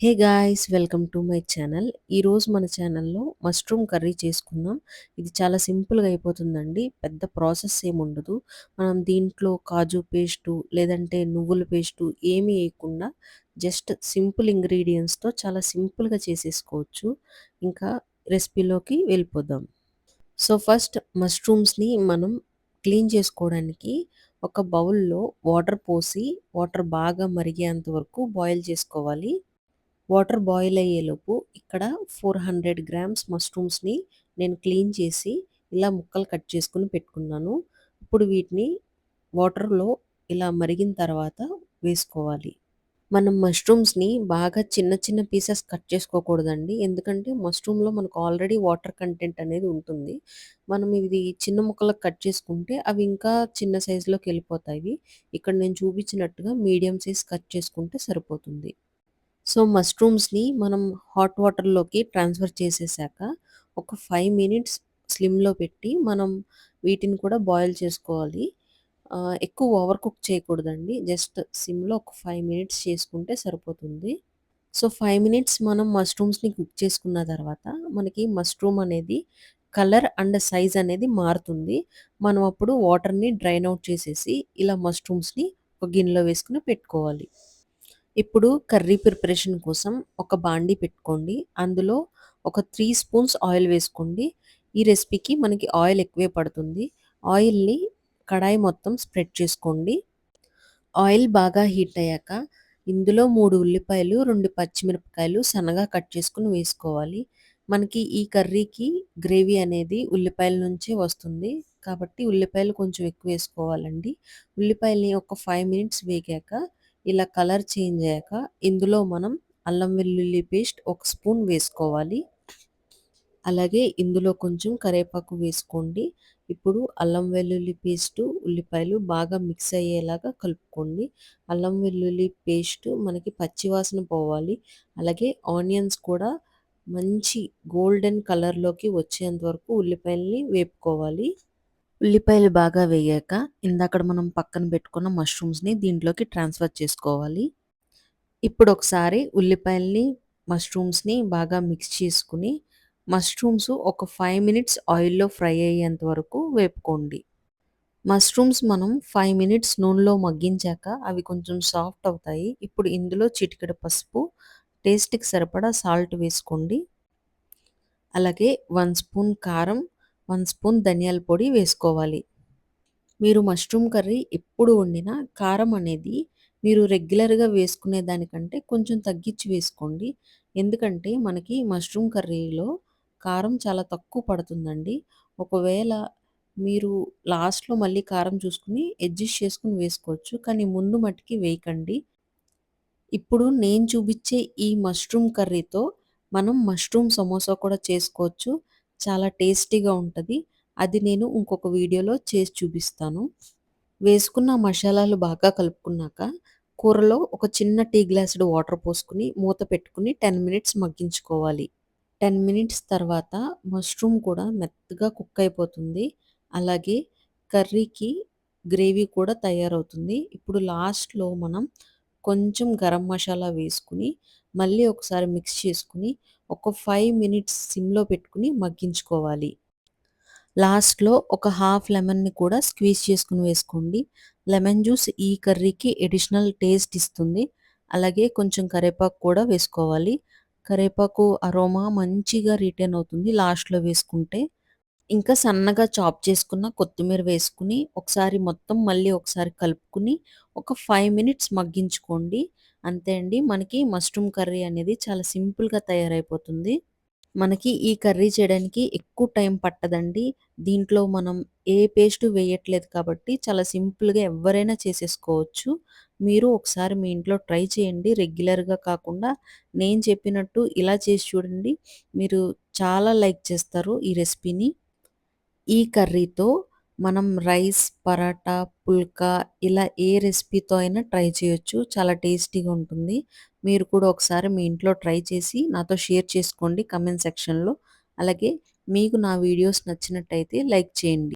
Hey guys! Welcome to my channel. ఈరోజు మన ఛానల్‌లో మష్రూమ్ కర్రీ చేసుకుందాం. ఇది చాలా సింపుల్‌గా అయిపోతుందండి. పెద్ద ప్రాసెస్ ఏముండదు. మనం దీంట్లో కాజు పేస్టు, లేదంటే నువ్వుల పేస్టు ఏమీ ఏయకుండా జస్ట్ సింపుల్ ఇంగ్రీడియెంట్స్‌తో చాలా సింపుల్‌గా చేసేసుకోవచ్చు. ఇంకా రెసిపీలోకి వెళ్ళిపోదాం. సో, ఫస్ట్ మష్రూమ్స్‌ని మనం క్లీన్ చేసుకోవడానికి ఒక బౌల్‌లో వాటర్ పోసి, వాటర్ బాగా మరిగేంత వరకు బాయిల్ చేసుకోవాలి. వాటర్ బాయిల్ అయ్యేలోపు ఇక్కడ 400 గ్రామ్స్ మష్రూమ్స్‌ని నేను క్లీన్ చేసి ఇలా ముక్కలు కట్ చేసుకొని పెట్టుకున్నాను. ఇప్పుడు వీటిని వాటర్‌లో ఇలా మరిగిన తర్వాత వేసుకోవాలి. మనం మష్రూమ్స్‌ని బాగా చిన్న చిన్న పీసెస్ కట్ చేసుకోకూడదండి. ఎందుకంటే మష్రూమ్‌లో మనకు ఆల్రెడీ వాటర్ కంటెంట్ అనేది ఉంటుంది. మనం ఇది చిన్న ముక్కలకు కట్ చేసుకుంటే అవి ఇంకా చిన్న సైజులోకెళ్ళిపోతాయి. ఇక్కడ నేను చూపించినట్టుగా మీడియం సైజ్ కట్ చేసుకుంటే సరిపోతుంది. సో, మష్రూమ్స్‌ని మనం హాట్ వాటర్‌లోకి ట్రాన్స్‌ఫర్ చేసేసాక, ఒక 5 మినిట్స్ స్లిమ్‌లో పెట్టి మనం వీటిని కూడా బాయిల్ చేసుకోవాలి. ఎక్కువ ఓవర్ కుక్ చేయకూడదండి. జస్ట్ సిమ్‌లో ఒక 5 మినిట్స్ చేసుకుంటే సరిపోతుంది. సో, 5 మినిట్స్ మనం మష్రూమ్స్‌ని కుక్ చేసుకున్న తర్వాత, మనకి మష్రూమ్ అనేది కలర్ అండ్ సైజ్ అనేది మారుతుంది. మనం అప్పుడు వాటర్‌ని డ్రైన్ ఔట్ చేసేసి, ఇలా మష్రూమ్స్‌ని ఒక గిన్నెలో వేసుకొని పెట్టుకోవాలి. ఇప్పుడు కర్రీ ప్రిపరేషన్ కోసం ఒక బాండీ పెట్టుకోండి. అందులో ఒక 3 స్పూన్స్ ఆయిల్ వేసుకోండి. ఈ రెసిపీకి మనకి ఆయిల్ ఎక్కువే పడుతుంది. ఆయిల్‌ని కడాయి మొత్తం స్ప్రెడ్ చేసుకోండి. ఆయిల్ బాగా హీట్ అయ్యాక ఇందులో 3 ఉల్లిపాయలు, 2 పచ్చిమిరపకాయలు సన్నగా కట్ చేసుకొని వేసుకోవాలి. మనకి ఈ కర్రీకి గ్రేవీ అనేది ఉల్లిపాయల నుంచే వస్తుంది. కాబట్టి ఉల్లిపాయలు కొంచెం ఎక్కువ వేసుకోవాలండి. ఉల్లిపాయల్ని ఒక 5 మినిట్స్ వేగాక ఇలా కలర్ చేంజ్ అయ్యాక ఇందులో మనం అల్లం వెల్లుల్లి పేస్ట్ ఒక స్పూన్ వేసుకోవాలి. అలాగే ఇందులో కొంచెం కరివేపాకు వేసుకోండి. ఇప్పుడు అల్లం వెల్లుల్లి పేస్టు, ఉల్లిపాయలు బాగా మిక్స్ అయ్యేలాగా కలుపుకోండి. అల్లం వెల్లుల్లి పేస్టు మనకి పచ్చి వాసన పోవాలి. అలాగే ఆనియన్స్ కూడా మంచి గోల్డెన్ కలర్‌లోకి వచ్చేంత వరకు ఉల్లిపాయల్ని వేపుకోవాలి. ఉల్లిపాయలు బాగా వేగాక ఇందాకడ మనం పక్కన పెట్టుకున్న మష్రూమ్స్‌ని దీంట్లోకి ట్రాన్స్‌ఫర్ చేసుకోవాలి. ఇప్పుడొకసారి ఉల్లిపాయల్ని, మష్రూమ్స్‌ని బాగా మిక్స్ చేసుకొని, మష్రూమ్స్ ఒక 5 మినిట్స్ ఆయిల్‌లో ఫ్రై అయ్యేంత వరకు వేపుకోండి. మష్రూమ్స్ మనం 5 మినిట్స్ నూనెలో మగ్గించాక అవి కొంచెం సాఫ్ట్ అవుతాయి. ఇప్పుడు ఇందులో చిటికెడు పసుపు, టేస్ట్‌కి సరిపడా సాల్ట్ వేసుకోండి. అలాగే 1 స్పూన్ కారం, 1 స్పూన్ ధనియాల పొడి వేసుకోవాలి. మీరు మష్రూమ్ కర్రీ ఎప్పుడు వండినా కారం అనేది మీరు రెగ్యులర్‌గా వేసుకునే దానికంటే కొంచెం తగ్గించి వేసుకోండి. ఎందుకంటే మనకి మష్రూమ్ కర్రీలో కారం చాలా తక్కువ పడుతుందండి. ఒకవేళ మీరు లాస్ట్‌లో మళ్ళీ కారం చూసుకొని అడ్జస్ట్ చేసుకొని వేసుకోవచ్చు. కానీ ముందు మటికి వేయకండి. ఇప్పుడు నేను చూపించే ఈ మష్రూమ్ కర్రీతో మనం మష్రూమ్ సమోసా కూడా చేసుకోవచ్చు. చాలా టేస్టీగా ఉంటది. అది నేను ఇంకొక వీడియోలో చేసి చూపిస్తాను. వేసుకున్న మసాలాలు బాగా కలుపుకున్నాక, కూరలో ఒక చిన్న టీ గ్లాసుడు వాటర్ పోసుకొని, మూత పెట్టుకొని 10 మినిట్స్ మగ్గించుకోవాలి. 10 మినిట్స్ తర్వాత మష్రూమ్ కూడా మెత్తగా కుక్ అయిపోతుంది. అలాగే కర్రీకి గ్రేవీ కూడా తయారవుతుంది. ఇప్పుడు లాస్ట్‌లో మనం కొంచెం గరం మసాలా వేసుకొని, మళ్ళీ ఒకసారి మిక్స్ చేసుకొని, ఒక 5 మినిట్స్ సిమ్‌లో పెట్టుకొని మగ్గించుకోవాలి. లాస్ట్‌లో ఒక హాఫ్ లెమన్‌ని కూడా స్క్వీజ్ చేసుకొని వేసుకోండి. లెమన్ జ్యూస్ ఈ కర్రీకి అడిషనల్ టేస్ట్ ఇస్తుంది. అలాగే కొంచెం కరివేపాకు కూడా వేసుకోవాలి. కరివేపాకు అరోమా మంచిగా రిటైన్ అవుతుంది లాస్ట్‌లో వేసుకుంటే. ఇంకా సన్నగా చాప్ చేసుకున్న కొత్తిమీర వేసుకొని, ఒకసారి మొత్తం మళ్ళీ ఒకసారి కలుపుకొని, ఒక 5 మినిట్స్ మగ్గించుకోండి. అంతే అండి. మనకి మష్రూమ్ కర్రీ అనేది చాలా సింపుల్‌గా తయారైపోతుంది. మనకి ఈ కర్రీ చేయడానికి ఎక్కువ టైం పట్టదండి. దీంట్లో మనం ఏ పేస్టు వేయట్లేదు కాబట్టి చాలా సింపుల్‌గా ఎవ్వరైనా చేసేసుకోవచ్చు. మీరు ఒకసారి మీ ఇంట్లో ట్రై చేయండి. రెగ్యులర్‌గా కాకుండా నేను చెప్పినట్టు ఇలా చేసి చూడండి. మీరు చాలా లైక్ చేస్తారు ఈ రెసిపీని. ఈ కర్రీతో మనం రైస్, పరాటా, పుల్కా ఇలా ఏ రెసిపీతో అయినా ట్రై చేయొచ్చు. చాలా టేస్టీగా ఉంటుంది. మీరు కూడా ఒకసారి మీ ఇంట్లో ట్రై చేసి నాతో షేర్ చేసుకోండి కామెంట్ సెక్షన్‌లో. అలాగే మీకు నా వీడియోస్ నచ్చినట్టయితే లైక్ చేయండి.